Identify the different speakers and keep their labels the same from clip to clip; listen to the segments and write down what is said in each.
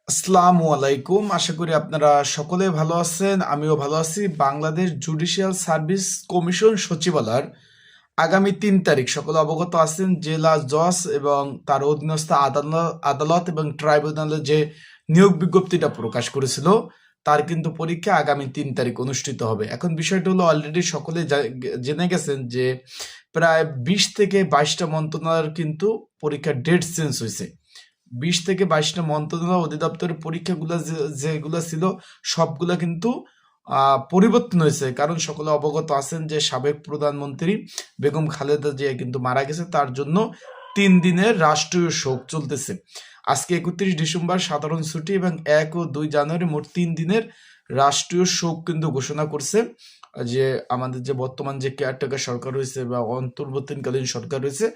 Speaker 1: আসসালামু আলাইকুম। আশা করি আপনারা সকলে ভালো আছেন। আমিও ভালো আছি। বাংলাদেশ জুডিশিয়াল সার্ভিস কমিশন সচিবালয়ের আগামী ৩ তারিখ সকলে অবগত আছেন, জেলা জজ এবং তার অধীনস্থ আদালত এবং ট্রাইব্যুনালে যে নিয়োগ বিজ্ঞপ্তিটা প্রকাশ করেছিল তার কিন্তু পরীক্ষা আগামী ৩ তারিখ অনুষ্ঠিত হবে। এখন বিষয়টা হলো, অলরেডি সকলে জেনে গেছেন যে প্রায় ২০ থেকে ২২টা মন্ত্রণালয়ের কিন্তু পরীক্ষার ডেট চেঞ্জ হয়েছে। ২০ থেকে ২২টা মন্ত্রণালয় অধিদপ্তরের পরীক্ষাগুলো যেগুলো ছিল সবগুলা কিন্তু পরিবর্তন হয়েছে। কারণ সকলে অবগত আছেন যে সাবেক প্রধানমন্ত্রী বেগম খালেদা জিয়া কিন্তু মারা গেছে, তার জন্য ৩ দিনের রাষ্ট্রীয় শোক চলতেছে। আজকে ৩১ ডিসেম্বর সাধারণ ছুটি এবং ১ ও ২ জানুয়ারি মোট ৩ দিনের রাষ্ট্রীয় শোক কিন্তু ঘোষণা করছে যে আমাদের যে বর্তমান যে কেয়ারটেকার সরকার রয়েছে বা অন্তর্বর্তীকালীন সরকার রয়েছে,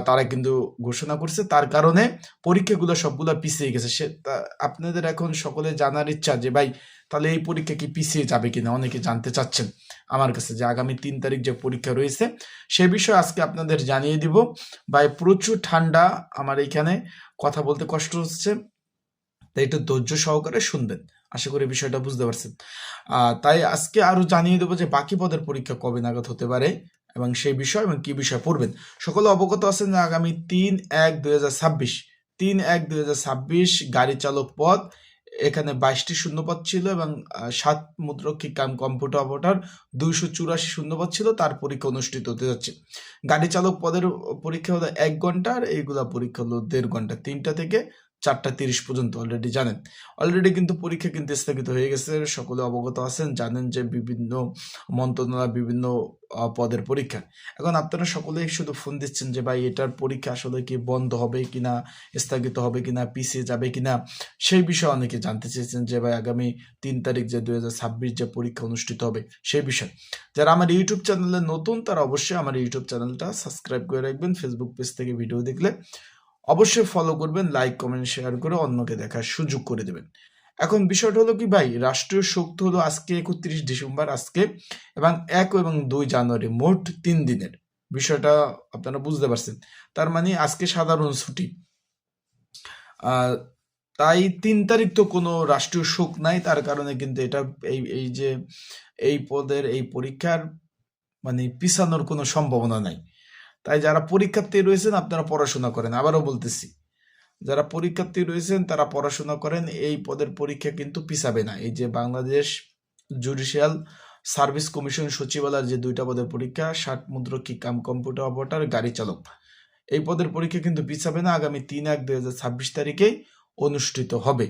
Speaker 1: তারা কিন্তু ঘোষণা করছে। তার কারণে পরীক্ষাগুলো সবগুলো পিছিয়ে গেছে। আপনাদের এখন সকলে জানার ইচ্ছা যে ভাই তাহলে এই পরীক্ষা কি পিছিয়ে যাবে কিনা, অনেকে জানতে চাচ্ছেন আমার কাছে যে আগামী ৩ তারিখ যে পরীক্ষা রয়েছে সে বিষয়ে আজকে আপনাদের জানিয়ে দিব। ভাই প্রচুর ঠান্ডা, আমার এইখানে কথা বলতে কষ্ট হচ্ছে, তাই একটু ধৈর্য সহকারে শুনবেন। আশা করি বিষয়টা বুঝতে পারছেন। তাই আজকে আরো জানিয়ে দেবো যে বাকি পদের পরীক্ষা কবে নাগাদ হতে পারে এবং সেই বিষয় এবং কি বিষয় পড়বেন। সকলে অবগত আছেন যে আগামী ৩/১/২০২৬ ৩/১/২০২৬ গাড়ি চালক পদ, এখানে ২২টি শূন্যপদ ছিল এবং ৭ মুদ্রক্ষী কাম কম্পিউটার অপারেটর ২৮৪ শূন্যপদ ছিল। তার পরীক্ষা অনুষ্ঠিত হতে যাচ্ছে। গাড়ি চালক পদের পরীক্ষা হলো ১ ঘন্টা, আর এইগুলা পরীক্ষা হলো ১.৫ ঘন্টা, ৩টা থেকে ৪টা ৩০ পর্যন্ত। অলরেডি জানেন, অলরেডি কিন্তু পরীক্ষা কিন্তু স্থগিত হয়ে গেছে। সকলে অবগত আছেন, জানেন যে বিভিন্ন মন্ত্রণালয় বিভিন্ন পদের পরীক্ষা। এখন আপনারা সকলেই শুধু ফোন দিচ্ছেন যে ভাই এটার পরীক্ষা আসলে কি বন্ধ হবে কিনা, স্থগিত হবে কিনা, পিছিয়ে যাবে কিনা, সেই বিষয়ে অনেকে জানতে চেয়েছেন যে ভাই আগামী ৩ তারিখ যে ২০২৬ যে পরীক্ষা অনুষ্ঠিত হবে সেই বিষয়। যারা আমার ইউটিউব চ্যানেলে নতুন তারা অবশ্যই আমার ইউটিউব চ্যানেলটা সাবস্ক্রাইব করে রাখবেন। ফেসবুক পেজ থেকে ভিডিও দেখলে অবশ্যই ফলো করবেন, লাইক কমেন্ট শেয়ার করে অন্যকে দেখার সুযোগ করে দেবেন। এখন বিষয়টা হলো কি ভাই, রাষ্ট্রীয় শোক হলো আজকে ৩১ ডিসেম্বর আজকে এবং ১ এবং ২ জানুয়ারি মোট ৩ দিনের। বিষয়টা আপনারা বুঝতে পারছেন। তার মানে আজকে সাধারণ ছুটি, তাই ৩ তারিখ তো কোনো রাষ্ট্রীয় শোক নাই। তার কারণে কিন্তু এটা এই যে এই পদের এই পরীক্ষার মানে পিছানোর কোনো সম্ভাবনা নাই। তাই যারা পরীক্ষার্থী রয়েছেন আপনারা পড়াশোনা করেন। আবারও বলতেছি, যারা পরীক্ষার্থী রয়েছেন তারা পড়াশোনা করেন, এই পদের পরীক্ষা কিন্তু পিছাবে না। এই যে বাংলাদেশ জুডিশিয়াল সার্ভিস কমিশন সচিবালয়ের যে ২টা পদের পরীক্ষা, ৬০ মুদ্রক্ষী কাম কম্পিউটার অপারেটর, গাড়ি চালক, এই পদের পরীক্ষা কিন্তু পিছাবে না। আগামী ৩/১/২০২৬ তারিখেই অনুষ্ঠিত হবে।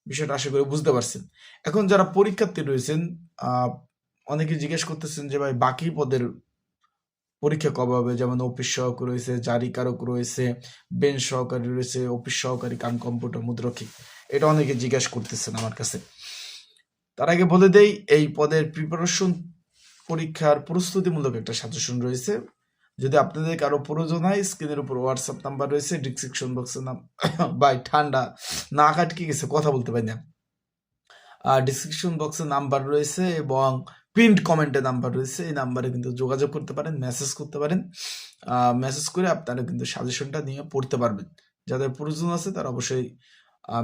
Speaker 1: বিষয়টা আশা করি বুঝতে পারছেন। এখন যারা পরীক্ষার্থী রয়েছেন, অনেকে জিজ্ঞেস করতেছেন যে ভাই বাকি পদের পরীক্ষা কবে হবে, যেমন অফিস সহকারী রয়েছে, জারিকারক রয়েছে, বেঞ্চ সহকারী রয়েছে, অফিস সহকারী কাম কম্পিউটার মুদ্রক্ষী, এটা অনেকে জিজ্ঞাসা করতেছেন আমার কাছে। তার আগে বলে দেই, এই পদের প্রিপারেশন পরীক্ষার প্রস্তুতিমূলক একটা সাজেশন রয়েছে। যদি আপনাদের কারো প্রয়োজন হয় স্ক্রিনের উপর হোয়াটসঅ্যাপ নাম্বার রয়েছে, ডিসক্রিপশন বক্সের নাম ভাই ঠান্ডা নাক আটকে গেছে, কথা বলতে পারি না। ডিসক্রিপশন বক্সে নাম্বার রয়েছে এবং পিন্ড কমেন্টে নাম্বার রয়েছে, এই নাম্বারে কিন্তু যোগাযোগ করতে পারেন, মেসেজ করতে পারেন। মেসেজ করে আপনারা কিন্তু সাজেশনটা নিয়ে পড়তে পারবেন। যাদের প্রয়োজন আছে তারা অবশ্যই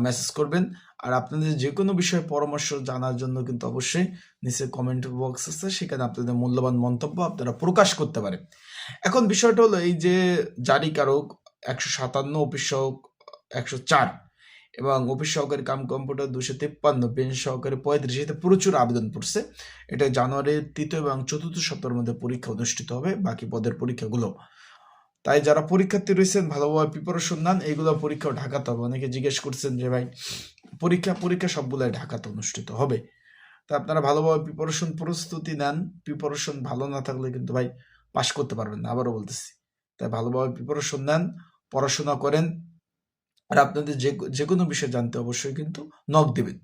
Speaker 1: মেসেজ করবেন। আর আপনাদের যে কোনো বিষয়ে পরামর্শ জানার জন্য কিন্তু অবশ্যই নিচে কমেন্ট বক্স আছে, সেখানে আপনাদের মূল্যবান মন্তব্য আপনারা প্রকাশ করতে পারেন। এখন বিষয়টা হলো, এই যে জারিকারক ১৫৭, অফিস সহক ১০৪ এবং অফিস সহকারী কাম কম্পিউটার ২৫৩, বেঞ্চ সহকারী ৩৫, এতে প্রচুর আবেদন পড়ছে। এটা জানুয়ারির ৩য় এবং ৪র্থ সপ্তাহের মধ্যে পরীক্ষা অনুষ্ঠিত হবে, বাকি পদের পরীক্ষাগুলো। তাই যারা পরীক্ষার্থী রয়েছেন ভালোভাবে প্রিপারেশন নেন, এইগুলো পরীক্ষাও ঢাকাতে হবে। অনেকে জিজ্ঞেস করছেন যে ভাই পরীক্ষা সবগুলাই ঢাকাতে অনুষ্ঠিত হবে। তা আপনারা ভালোভাবে প্রিপারেশন প্রস্তুতি নেন। প্রিপারেশন ভালো না থাকলে কিন্তু ভাই পাশ করতে পারবেন না, আবারও বলতেছি। তাই ভালোভাবে প্রিপারেশন নেন, পড়াশোনা করেন, আর আপনাদের যে কোনো বিষয় জানতে অবশ্যই কিন্তু নক দিবেন।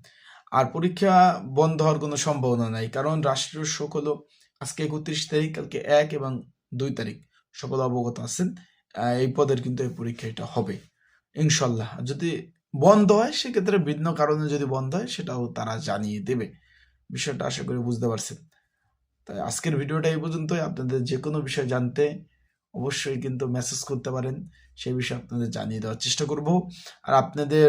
Speaker 1: আর পরীক্ষা বন্ধ হওয়ার কোনো সম্ভাবনা নাই, কারণ রাষ্ট্রীয় শোক হলো আজকে ৩১ তারিখ, কালকে ১ এবং ২ তারিখ। সকলে অবগত আছেন, এই পদের কিন্তু এই পরীক্ষা এটা হবে ইনশাল্লাহ। যদি বন্ধ হয় সেক্ষেত্রে ভিন্ন কারণে যদি বন্ধ হয় সেটাও তারা জানিয়ে দেবে। বিষয়টা আশা করি বুঝতে পারছেন। তাই আজকের ভিডিওটা এই পর্যন্তই। আপনাদের যে কোনো বিষয় জানতে অবশ্যই কিন্তু মেসেজ করতে পারেন, সেই বিষয়ে আপনাদের জানিয়ে দেওয়ার চেষ্টা করব। আর আপনাদের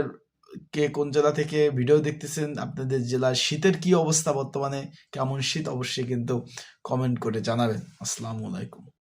Speaker 1: কে কোন জেলা থেকে ভিডিও দেখতেছেন, আপনাদের জেলার শীতের কি অবস্থা বর্তমানে, কেমন শীত অবশ্যই কিন্তু কমেন্ট করে জানাবেন। আসসালামু আলাইকুম।